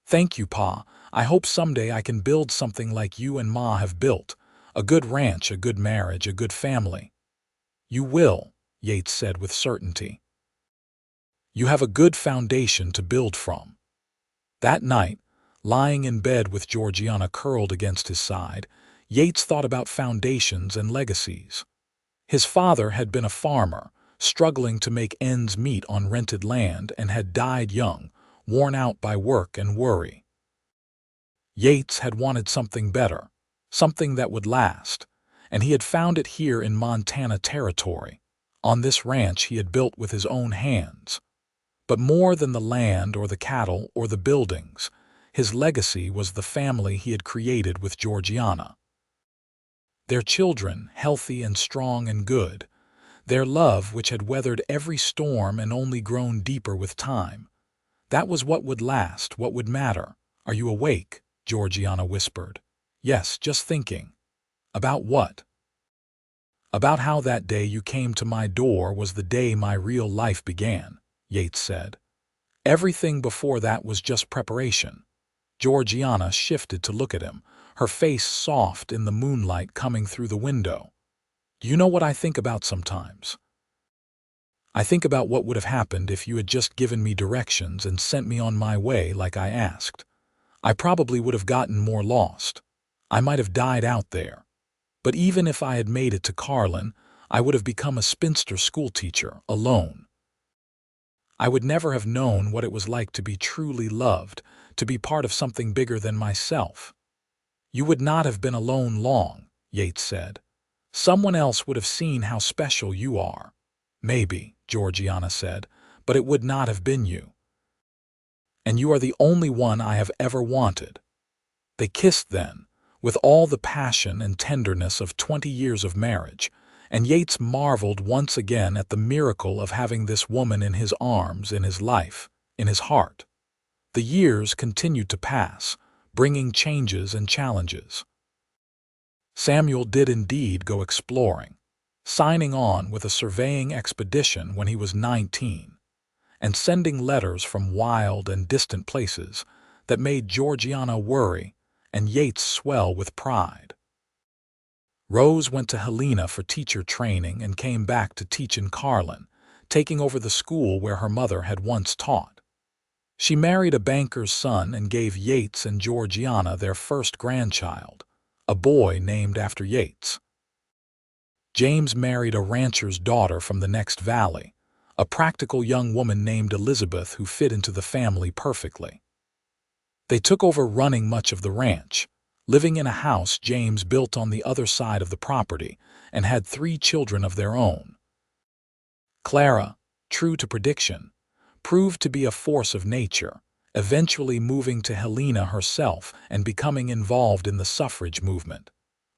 "Thank you, Pa. I hope someday I can build something like you and Ma have built. A good ranch, a good marriage, a good family." "You will," Yates said with certainty. "You have a good foundation to build from." That night, lying in bed with Georgiana curled against his side, Yates thought about foundations and legacies. His father had been a farmer, struggling to make ends meet on rented land, and had died young, worn out by work and worry. Yates had wanted something better, something that would last, and he had found it here in Montana territory, on this ranch he had built with his own hands. But more than the land or the cattle or the buildings, his legacy was the family he had created with Georgiana. Their children, healthy and strong and good, their love which had weathered every storm and only grown deeper with time. That was what would last, what would matter. "Are you awake?" Georgiana whispered. "Yes, just thinking." "About what?" "About how that day you came to my door was the day my real life began," Yates said. "Everything before that was just preparation." Georgiana shifted to look at him, her face soft in the moonlight coming through the window. "Do you know what I think about sometimes? I think about what would have happened if you had just given me directions and sent me on my way like I asked. I probably would have gotten more lost. I might have died out there. But even if I had made it to Carlin, I would have become a spinster schoolteacher, alone. I would never have known what it was like to be truly loved, to be part of something bigger than myself." "You would not have been alone long," Yates said. "Someone else would have seen how special you are." "Maybe," Georgiana said, "but it would not have been you. And you are the only one I have ever wanted." They kissed then, with all the passion and tenderness of 20 years of marriage, and Yates marveled once again at the miracle of having this woman in his arms, in his life, in his heart. The years continued to pass, bringing changes and challenges. Samuel did indeed go exploring, signing on with a surveying expedition when he was 19, and sending letters from wild and distant places that made Georgiana worry and Yates swell with pride. Rose went to Helena for teacher training and came back to teach in Carlin, taking over the school where her mother had once taught. She married a banker's son and gave Yates and Georgiana their first grandchild, a boy named after Yates. James married a rancher's daughter from the next valley, a practical young woman named Elizabeth who fit into the family perfectly. They took over running much of the ranch, living in a house James built on the other side of the property, and had 3 children of their own. Clara, true to prediction, proved to be a force of nature, eventually moving to Helena herself and becoming involved in the suffrage movement,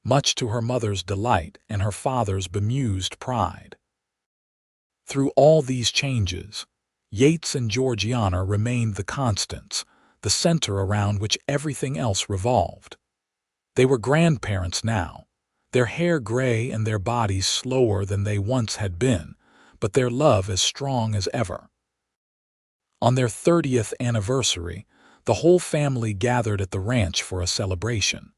much to her mother's delight and her father's bemused pride. Through all these changes, Yates and Georgiana remained the constants, the center around which everything else revolved. They were grandparents now, their hair gray and their bodies slower than they once had been, but their love as strong as ever. On their 30th anniversary, the whole family gathered at the ranch for a celebration.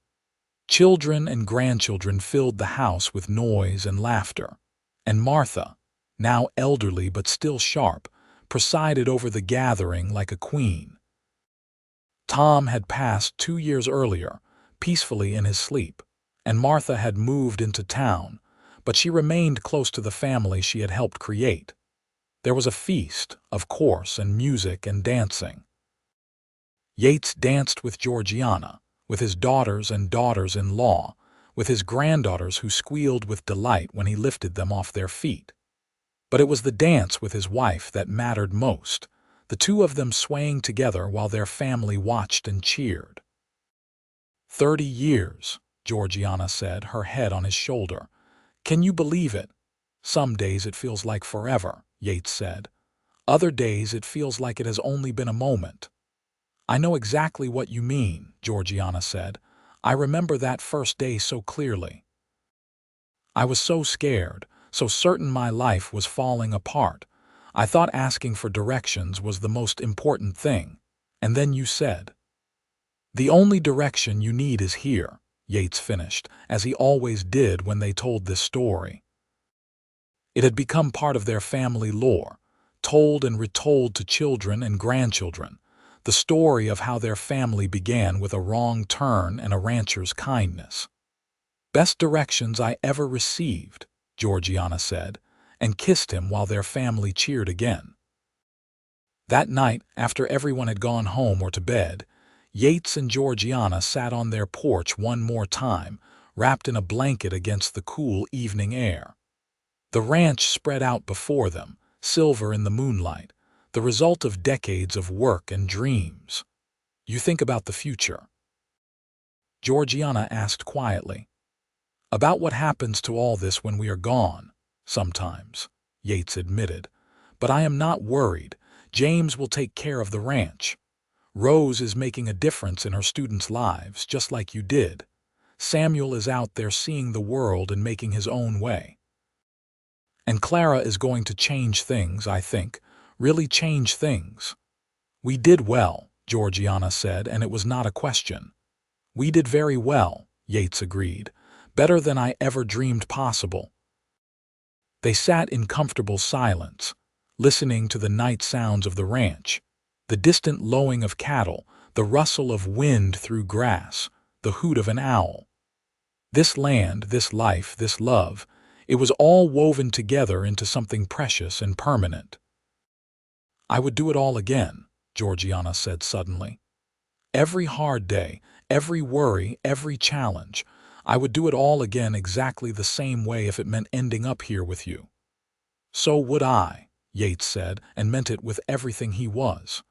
Children and grandchildren filled the house with noise and laughter, and Martha, now elderly but still sharp, presided over the gathering like a queen. Tom had passed 2 years earlier, peacefully in his sleep, and Martha had moved into town, but she remained close to the family she had helped create. There was a feast, of course, and music and dancing. Yates danced with Georgiana, with his daughters and daughters-in-law, with his granddaughters who squealed with delight when he lifted them off their feet. But it was the dance with his wife that mattered most, the two of them swaying together while their family watched and cheered. 30 years, Georgiana said, her head on his shoulder. Can you believe it? Some days it feels like forever, Yates said. Other days it feels like it has only been a moment. I know exactly what you mean, Georgiana said. I remember that first day so clearly. I was so scared, so certain my life was falling apart. I thought asking for directions was the most important thing. And then you said, "The only direction you need is here," Yates finished, as he always did when they told this story. It had become part of their family lore, told and retold to children and grandchildren, the story of how their family began with a wrong turn and a rancher's kindness. "Best directions I ever received," Georgiana said, and kissed him while their family cheered again. That night, after everyone had gone home or to bed, Yates and Georgiana sat on their porch one more time, wrapped in a blanket against the cool evening air. The ranch spread out before them, silver in the moonlight, the result of decades of work and dreams. "You think about the future?" Georgiana asked quietly. "About what happens to all this when we are gone, sometimes," Yates admitted. "But I am not worried. James will take care of the ranch. Rose is making a difference in her students' lives, just like you did. Samuel is out there seeing the world and making his own way. And Clara is going to change things, I think, really change things." "We did well," Georgiana said, and it was not a question. "We did very well," Yates agreed. "Better than I ever dreamed possible." They sat in comfortable silence, listening to the night sounds of the ranch, the distant lowing of cattle, the rustle of wind through grass, the hoot of an owl. This land, this life, this love, it was all woven together into something precious and permanent. "I would do it all again," Georgiana said suddenly. "Every hard day, every worry, every challenge, I would do it all again exactly the same way if it meant ending up here with you." "So would I," Yates said, and meant it with everything he was.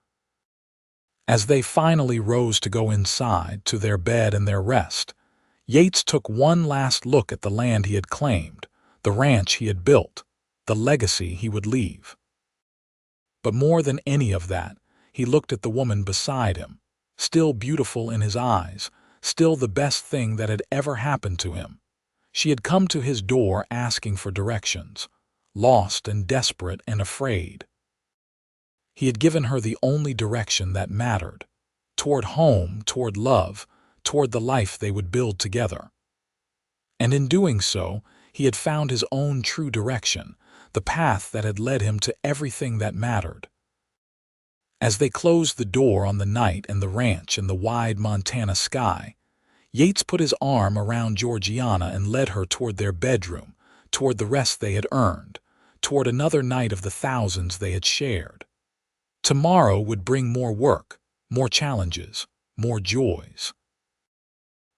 As they finally rose to go inside, to their bed and their rest, Yates took one last look at the land he had claimed, the ranch he had built, the legacy he would leave. But more than any of that, he looked at the woman beside him, still beautiful in his eyes, still the best thing that had ever happened to him. She had come to his door asking for directions, lost and desperate and afraid. He had given her the only direction that mattered, toward home, toward love, toward the life they would build together. And in doing so, he had found his own true direction, the path that had led him to everything that mattered. As they closed the door on the night and the ranch and the wide Montana sky, Yates put his arm around Georgiana and led her toward their bedroom, toward the rest they had earned, toward another night of the thousands they had shared. Tomorrow would bring more work, more challenges, more joys.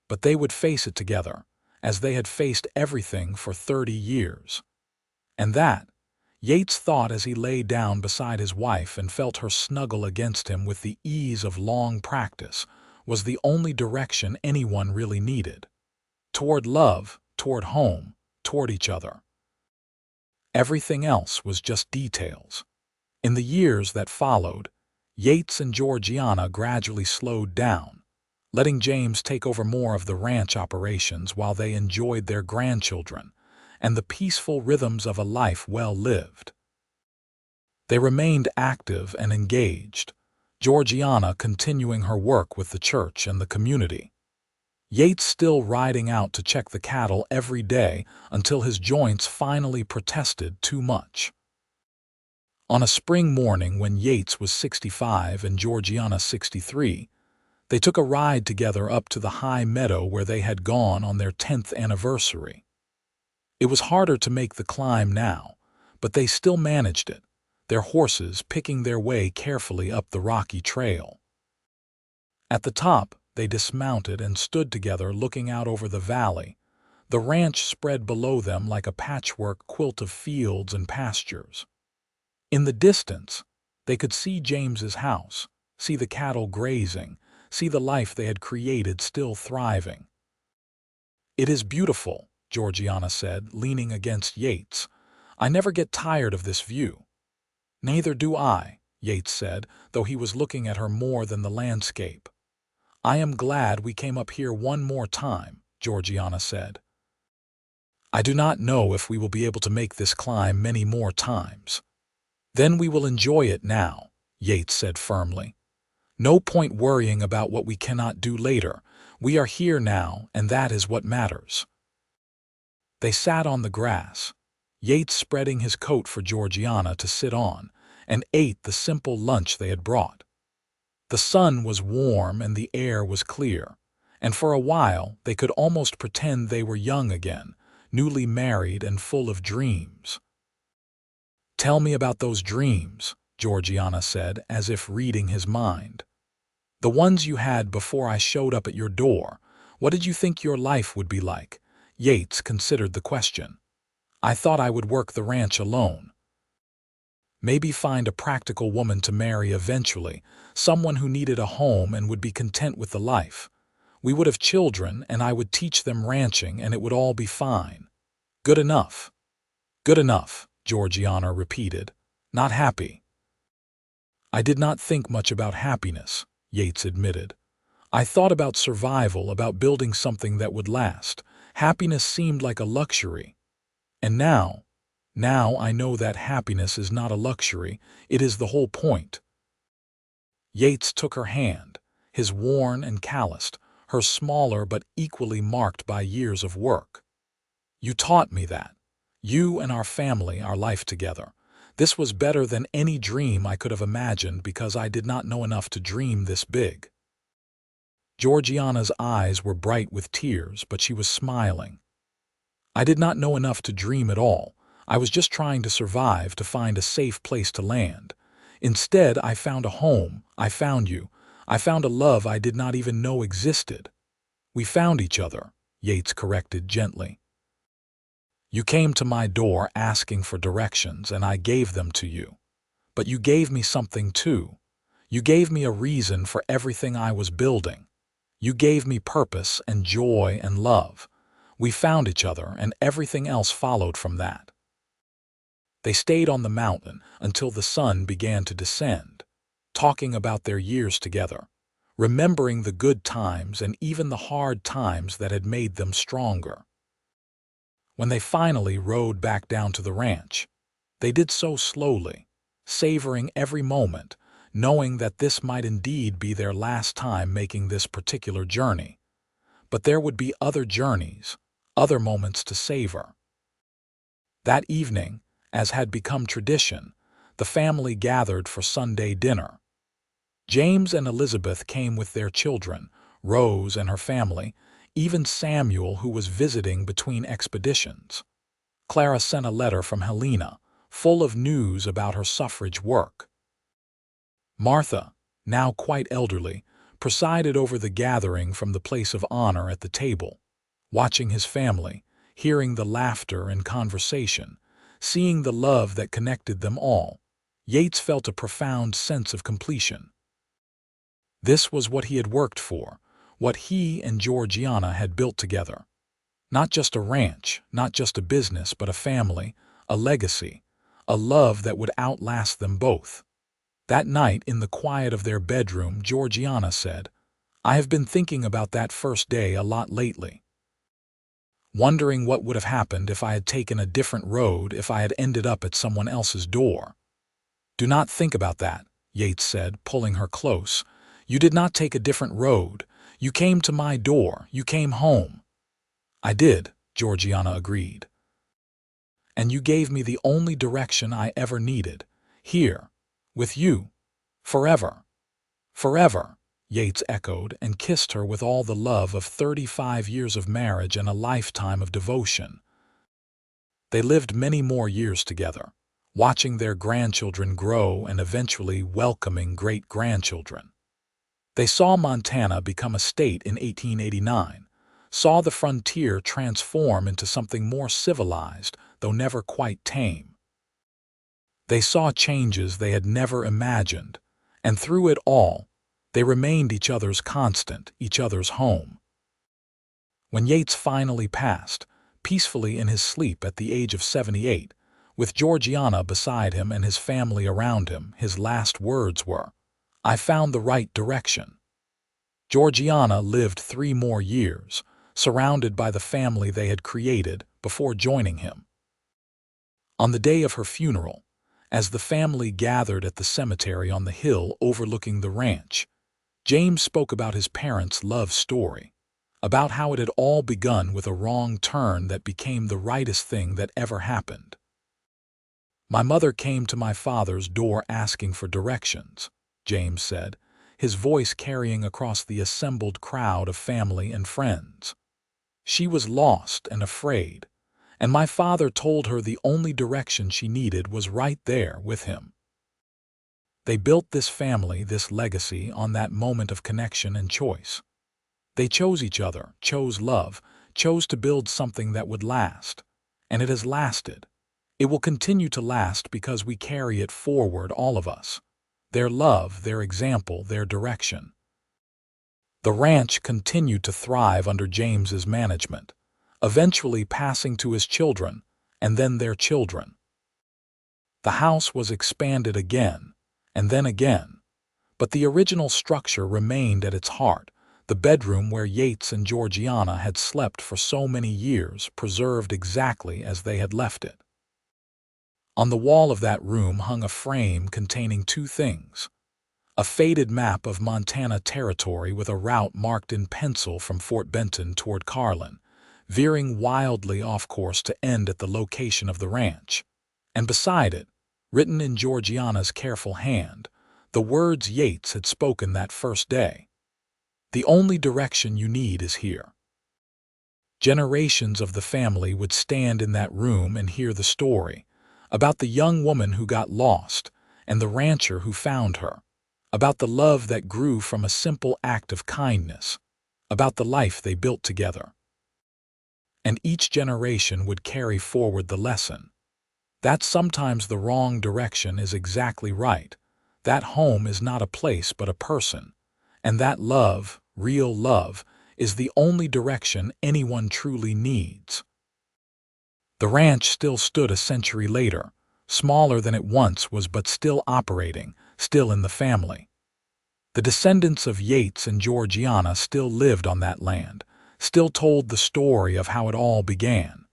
But they would face it together, as they had faced everything for 30 years. And that, Yates thought as he lay down beside his wife and felt her snuggle against him with the ease of long practice, was the only direction anyone really needed. Toward love, toward home, toward each other. Everything else was just details. In the years that followed, Yates and Georgiana gradually slowed down, letting James take over more of the ranch operations while they enjoyed their grandchildren and the peaceful rhythms of a life well lived. They remained active and engaged, Georgiana continuing her work with the church and the community. Yates still riding out to check the cattle every day until his joints finally protested too much. On a spring morning when Yates was 65 and Georgiana 63, they took a ride together up to the high meadow where they had gone on their 10th anniversary. It was harder to make the climb now, but they still managed it, their horses picking their way carefully up the rocky trail. At the top, they dismounted and stood together looking out over the valley, the ranch spread below them like a patchwork quilt of fields and pastures. In the distance, they could see James's house, see the cattle grazing, see the life they had created still thriving. "It is beautiful," Georgiana said, leaning against Yates. "I never get tired of this view." "Neither do I," Yates said, though he was looking at her more than the landscape. "I am glad we came up here one more time," Georgiana said. "I do not know if we will be able to make this climb many more times." "Then we will enjoy it now," Yates said firmly. "No point worrying about what we cannot do later. We are here now, and that is what matters." They sat on the grass, Yates spreading his coat for Georgiana to sit on, and ate the simple lunch they had brought. The sun was warm and the air was clear, and for a while they could almost pretend they were young again, newly married and full of dreams. "Tell me about those dreams," Georgiana said, as if reading his mind. "The ones you had before I showed up at your door. What did you think your life would be like?" Yates considered the question. "I thought I would work the ranch alone. Maybe find a practical woman to marry eventually, someone who needed a home and would be content with the life. We would have children, and I would teach them ranching, and it would all be fine." "Good enough." "Good enough," Georgiana repeated. "Not happy." "I did not think much about happiness," Yates admitted. "I thought about survival, about building something that would last. Happiness seemed like a luxury. And now I know that happiness is not a luxury, it is the whole point." Yates took her hand, his worn and calloused, her smaller but equally marked by years of work. "You taught me that. You and our family, our life together. This was better than any dream I could have imagined because I did not know enough to dream this big." Georgiana's eyes were bright with tears, but she was smiling. "I did not know enough to dream at all. I was just trying to survive, to find a safe place to land. Instead, I found a home. I found you. I found a love I did not even know existed." "We found each other," Yates corrected gently. "You came to my door asking for directions, and I gave them to you. But you gave me something too. You gave me a reason for everything I was building. You gave me purpose and joy and love. We found each other, and everything else followed from that." They stayed on the mountain until the sun began to descend, talking about their years together, remembering the good times and even the hard times that had made them stronger. When they finally rode back down to the ranch, they did so slowly, savoring every moment, knowing that this might indeed be their last time making this particular journey. But there would be other journeys, other moments to savor. That evening, as had become tradition, the family gathered for Sunday dinner. James and Elizabeth came with their children, Rose and her family, even Samuel, who was visiting between expeditions. Clara sent a letter from Helena, full of news about her suffrage work. Martha, now quite elderly, presided over the gathering from the place of honor at the table, watching his family, hearing the laughter and conversation, seeing the love that connected them all. Yates felt a profound sense of completion. This was what he had worked for, what he and Georgiana had built together. Not just a ranch, not just a business, but a family, a legacy, a love that would outlast them both. That night, in the quiet of their bedroom, Georgiana said, I have been thinking about that first day a lot lately, wondering what would have happened if I had taken a different road, if I had ended up at someone else's door. Do not think about that, Yates said, pulling her close. You did not take a different road. You came to my door. You came home. I did, Georgiana agreed. And you gave me the only direction I ever needed. Here, with you. Forever. Forever, Yates echoed and kissed her with all the love of 35 years of marriage and a lifetime of devotion. They lived many more years together, watching their grandchildren grow and eventually welcoming great-grandchildren. They saw Montana become a state in 1889, saw the frontier transform into something more civilized, though never quite tame. They saw changes they had never imagined, and through it all, they remained each other's constant, each other's home. When Yates finally passed, peacefully in his sleep at the age of 78, with Georgiana beside him and his family around him, his last words were, "I found the right direction." Georgiana lived 3 more years, surrounded by the family they had created, before joining him. On the day of her funeral, as the family gathered at the cemetery on the hill overlooking the ranch, James spoke about his parents' love story, about how it had all begun with a wrong turn that became the rightest thing that ever happened. "My mother came to my father's door asking for directions," James said, his voice carrying across the assembled crowd of family and friends. "She was lost and afraid, and my father told her the only direction she needed was right there with him." They built this family, this legacy, on that moment of connection and choice. They chose each other, chose love, chose to build something that would last. And it has lasted. It will continue to last because we carry it forward, all of us. Their love, their example, their direction. The ranch continued to thrive under James's management, eventually passing to his children, and then their children. The house was expanded again, and then again, but the original structure remained at its heart, the bedroom where Yates and Georgiana had slept for so many years, preserved exactly as they had left it. On the wall of that room hung a frame containing 2 things: a faded map of Montana territory with a route marked in pencil from Fort Benton toward Carlin, veering wildly off course to end at the location of the ranch, and beside it, written in Georgiana's careful hand, the words Yates had spoken that first day: "The only direction you need is here." Generations of the family would stand in that room and hear the story, about the young woman who got lost and the rancher who found her, about the love that grew from a simple act of kindness, about the life they built together. And each generation would carry forward the lesson that sometimes the wrong direction is exactly right, that home is not a place but a person, and that love, real love, is the only direction anyone truly needs. The ranch still stood a century later, smaller than it once was, but still operating, still in the family. The descendants of Yates and Georgiana still lived on that land, still told the story of how it all began.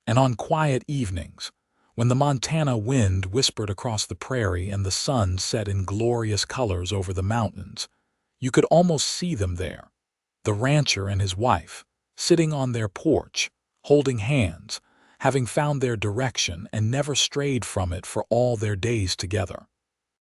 And on quiet evenings, when the Montana wind whispered across the prairie and the sun set in glorious colors over the mountains, you could almost see them there, the rancher and his wife, sitting on their porch, holding hands, having found their direction and never strayed from it for all their days together.